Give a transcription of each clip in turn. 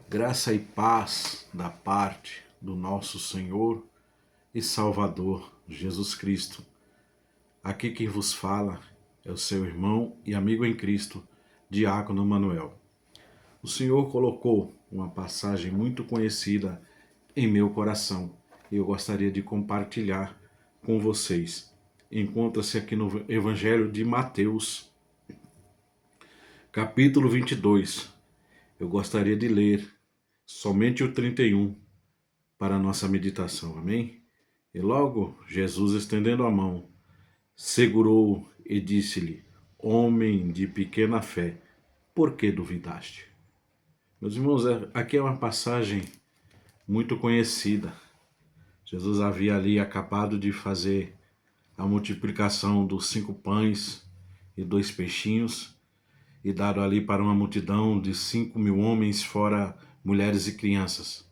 Graça e paz da parte do nosso Senhor e Salvador Jesus Cristo. Aqui quem vos fala é o seu irmão e amigo em Cristo, Diácono Manuel. O Senhor colocou uma passagem muito conhecida em meu coração e eu gostaria de compartilhar com vocês. Encontra-se aqui no Evangelho de Mateus, capítulo 22. Eu gostaria de ler somente o 31 para a nossa meditação, amém? E logo Jesus, estendendo a mão, segurou e disse-lhe: Homem de pequena fé, por que duvidaste? Meus irmãos, aqui é uma passagem muito conhecida. Jesus havia ali acabado de fazer a multiplicação dos 5 pães e 2 peixinhos e dado ali para uma multidão de 5.000 homens, fora mulheres e crianças.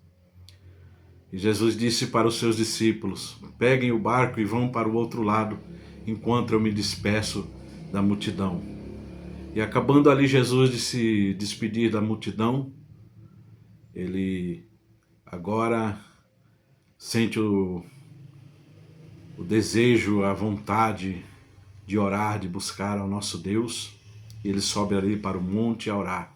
E Jesus disse para os seus discípulos: peguem o barco e vão para o outro lado, enquanto eu me despeço da multidão. E acabando ali Jesus de se despedir da multidão, ele agora sente o desejo, a vontade de orar, de buscar ao nosso Deus. E ele sobe ali para o monte a orar.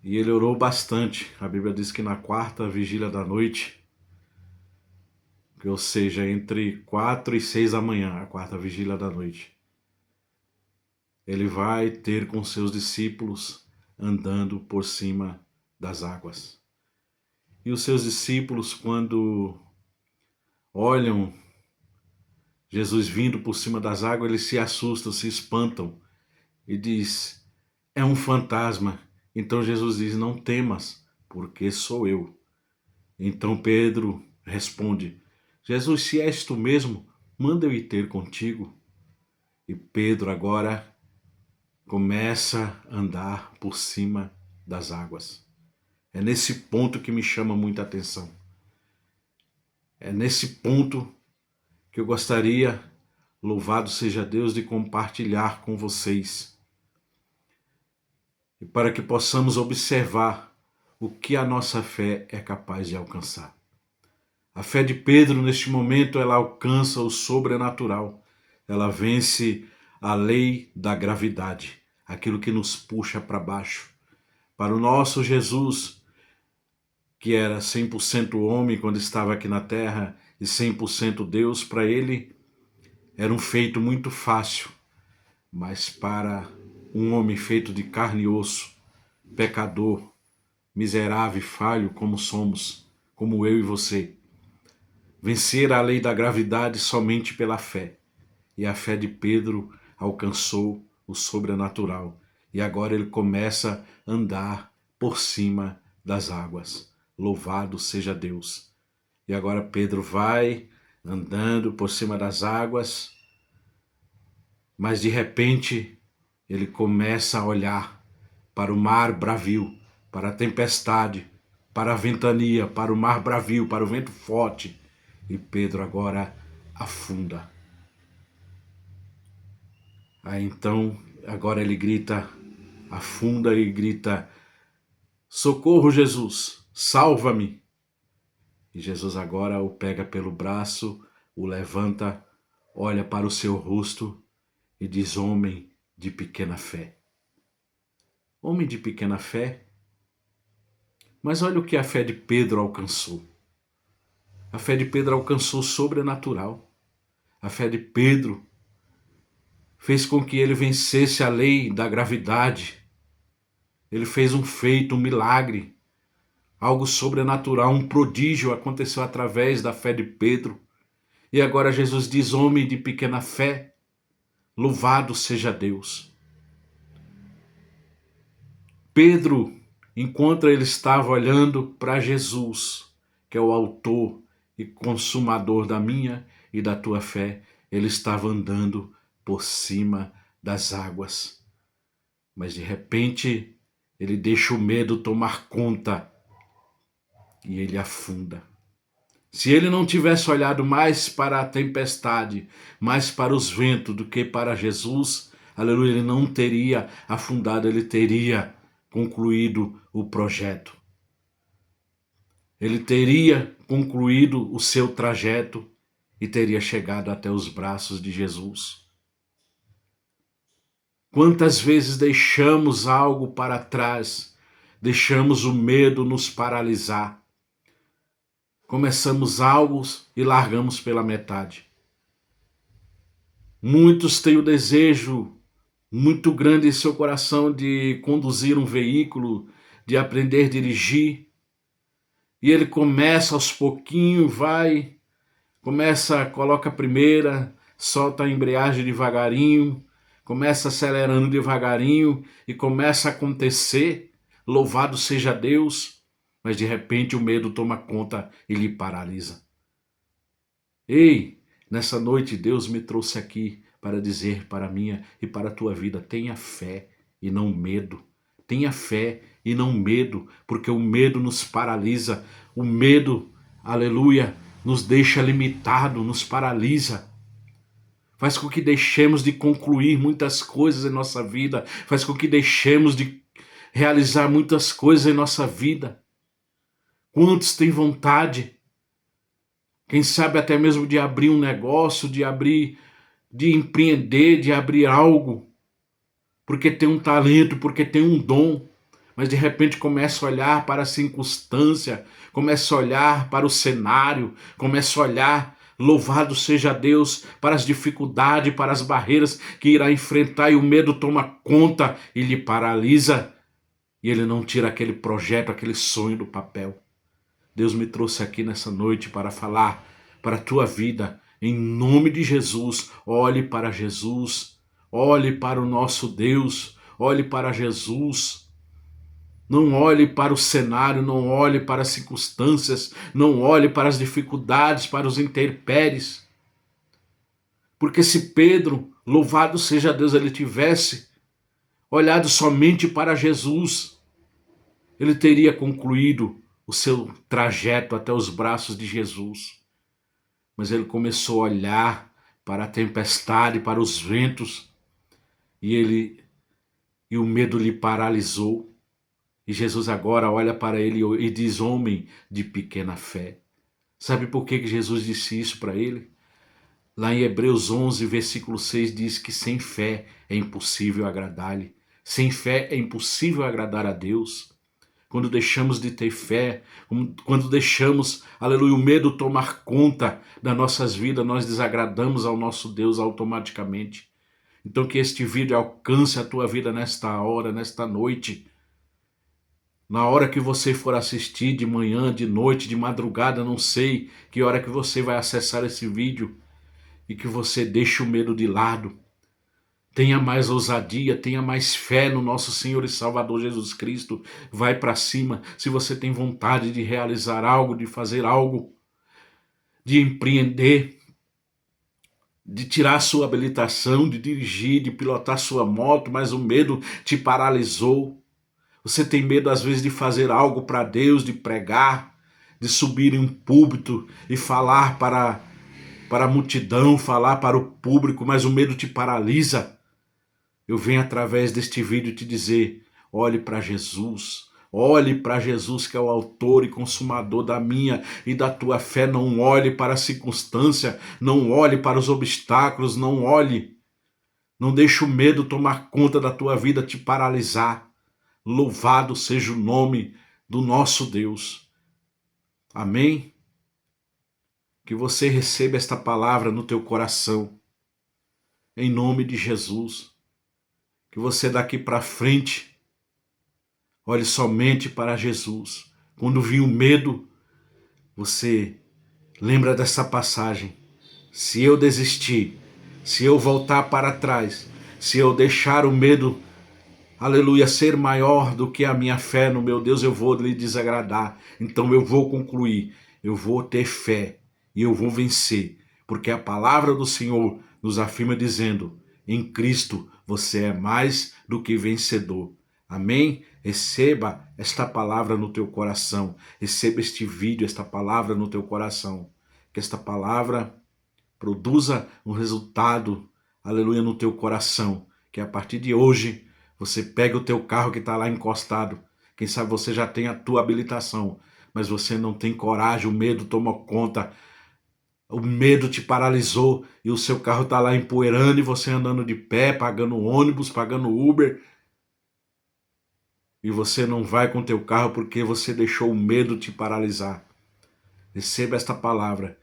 E ele orou bastante. A Bíblia diz que na 4ª vigília da noite, ou seja, entre 4 e 6 da manhã, a 4ª vigília da noite, ele vai ter com seus discípulos andando por cima das águas. E os seus discípulos, quando olham Jesus vindo por cima das águas, eles se assustam, se espantam e diz: é um fantasma. Então Jesus diz: não temas, porque sou eu. Então Pedro responde: Jesus, se és tu mesmo, manda eu ir ter contigo. E Pedro agora começa a andar por cima das águas. É nesse ponto que me chama muita atenção. É nesse ponto que eu gostaria, louvado seja Deus, de compartilhar com vocês. E para que possamos observar o que a nossa fé é capaz de alcançar. A fé de Pedro, neste momento, ela alcança o sobrenatural. Ela vence a lei da gravidade, aquilo que nos puxa para baixo. Para o nosso Jesus, que era 100% homem quando estava aqui na terra e 100% Deus, para ele era um feito muito fácil. Mas para um homem feito de carne e osso, pecador, miserável e falho como somos, como eu e você, vencer a lei da gravidade somente pela fé. E a fé de Pedro alcançou o sobrenatural. E agora ele começa a andar por cima das águas. Louvado seja Deus. E agora Pedro vai andando por cima das águas, mas de repente ele começa a olhar para o mar bravio, para a tempestade, para a ventania, para o mar bravio, para o vento forte. E Pedro agora afunda. Aí então, agora ele grita, afunda e grita: socorro, Jesus, salva-me. E Jesus agora o pega pelo braço, o levanta, olha para o seu rosto e diz: homem de pequena fé. Homem de pequena fé? Mas olha o que a fé de Pedro alcançou. A fé de Pedro alcançou o sobrenatural. A fé de Pedro fez com que ele vencesse a lei da gravidade. Ele fez um feito, um milagre. Algo sobrenatural, um prodígio aconteceu através da fé de Pedro. E agora Jesus diz: homem de pequena fé, louvado seja Deus. Pedro, enquanto ele estava olhando para Jesus, que é o autor e consumador da minha e da tua fé, ele estava andando por cima das águas. Mas de repente, ele deixa o medo tomar conta e ele afunda. Se ele não tivesse olhado mais para a tempestade, mais para os ventos do que para Jesus, aleluia, ele não teria afundado, ele teria concluído o projeto. Ele teria concluído o seu trajeto e teria chegado até os braços de Jesus. Quantas vezes deixamos algo para trás, deixamos o medo nos paralisar. Começamos algo e largamos pela metade. Muitos têm o desejo muito grande em seu coração de conduzir um veículo, de aprender a dirigir, e ele começa aos pouquinhos, coloca a primeira, solta a embreagem devagarinho, começa acelerando devagarinho e começa a acontecer, louvado seja Deus, mas de repente o medo toma conta e lhe paralisa. Ei, nessa noite Deus me trouxe aqui para dizer para a minha e para a tua vida, tenha fé e não medo. Tenha fé e não medo, porque o medo nos paralisa, o medo, aleluia, nos deixa limitado, nos paralisa. Faz com que deixemos de concluir muitas coisas em nossa vida, faz com que deixemos de realizar muitas coisas em nossa vida. Quantos têm vontade, quem sabe até mesmo de abrir um negócio, de empreender, de abrir algo, porque tem um talento, porque tem um dom, mas de repente começa a olhar para a circunstância, começa a olhar para o cenário, começa a olhar, louvado seja Deus, para as dificuldades, para as barreiras que irá enfrentar, e o medo toma conta e lhe paralisa, e ele não tira aquele projeto, aquele sonho do papel. Deus me trouxe aqui nessa noite para falar para a tua vida, em nome de Jesus. Olhe para Jesus, olhe para o nosso Deus, olhe para Jesus. Não olhe para o cenário, não olhe para as circunstâncias, não olhe para as dificuldades, para os intempéries. Porque se Pedro, louvado seja Deus, ele tivesse olhado somente para Jesus, ele teria concluído o seu trajeto até os braços de Jesus. Mas ele começou a olhar para a tempestade, para os ventos, e o medo lhe paralisou. E Jesus agora olha para ele e diz: homem de pequena fé. Sabe por que Jesus disse isso para ele? Lá em Hebreus 11, versículo 6 diz que sem fé é impossível agradar-lhe. Sem fé é impossível agradar a Deus. Quando deixamos de ter fé, quando deixamos, aleluia, o medo tomar conta das nossas vidas, nós desagradamos ao nosso Deus automaticamente. Então que este vídeo alcance a tua vida nesta hora, nesta noite. Na hora que você for assistir, de manhã, de noite, de madrugada, não sei que hora que você vai acessar esse vídeo, e que você deixe o medo de lado. Tenha mais ousadia, tenha mais fé no nosso Senhor e Salvador Jesus Cristo. Vai para cima. Se você tem vontade de realizar algo, de fazer algo, de empreender, de tirar sua habilitação, de dirigir, de pilotar sua moto, mas o medo te paralisou. Você tem medo às vezes de fazer algo para Deus, de pregar, de subir em um púlpito e falar para a multidão, falar para o público, mas o medo te paralisa. Eu venho através deste vídeo te dizer, olhe para Jesus que é o autor e consumador da minha e da tua fé. Não olhe para a circunstância, não olhe para os obstáculos, não deixe o medo tomar conta da tua vida, te paralisar. Louvado seja o nome do nosso Deus. Amém? Que você receba esta palavra no teu coração, em nome de Jesus. Que você daqui para frente olhe somente para Jesus. Quando vir o medo, você lembra dessa passagem. Se eu desistir, se eu voltar para trás, se eu deixar o medo, aleluia, ser maior do que a minha fé no meu Deus, eu vou lhe desagradar. Então eu vou concluir, eu vou ter fé e eu vou vencer. Porque a palavra do Senhor nos afirma dizendo, em Cristo você é mais do que vencedor. Amém? Receba esta palavra no teu coração. Receba este vídeo, esta palavra no teu coração. Que esta palavra produza um resultado, aleluia, no teu coração. Que a partir de hoje Você pega o teu carro que está lá encostado. Quem sabe você já tem a tua habilitação, mas você não tem coragem, o medo tomou conta. O medo te paralisou e o seu carro está lá empoeirando e você andando de pé, pagando ônibus, pagando Uber. E você não vai com o teu carro porque você deixou o medo te paralisar. Receba esta palavra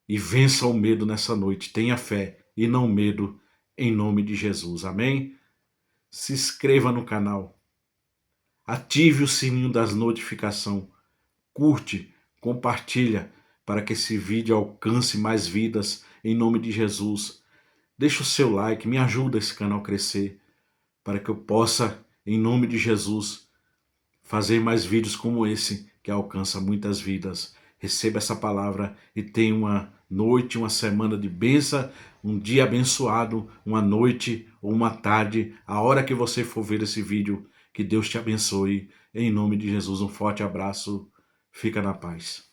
e vença o medo nessa noite. Tenha fé e não medo, em nome de Jesus. Amém? Se inscreva no canal. Ative o sininho das notificações. Curte, compartilha para que esse vídeo alcance mais vidas em nome de Jesus. Deixa o seu like, me ajuda esse canal a crescer para que eu possa, em nome de Jesus, fazer mais vídeos como esse que alcança muitas vidas. Receba essa palavra e tenha uma noite, uma semana de bênção, um dia abençoado, uma noite ou uma tarde, a hora que você for ver esse vídeo. Que Deus te abençoe. Em nome de Jesus, um forte abraço. Fica na paz.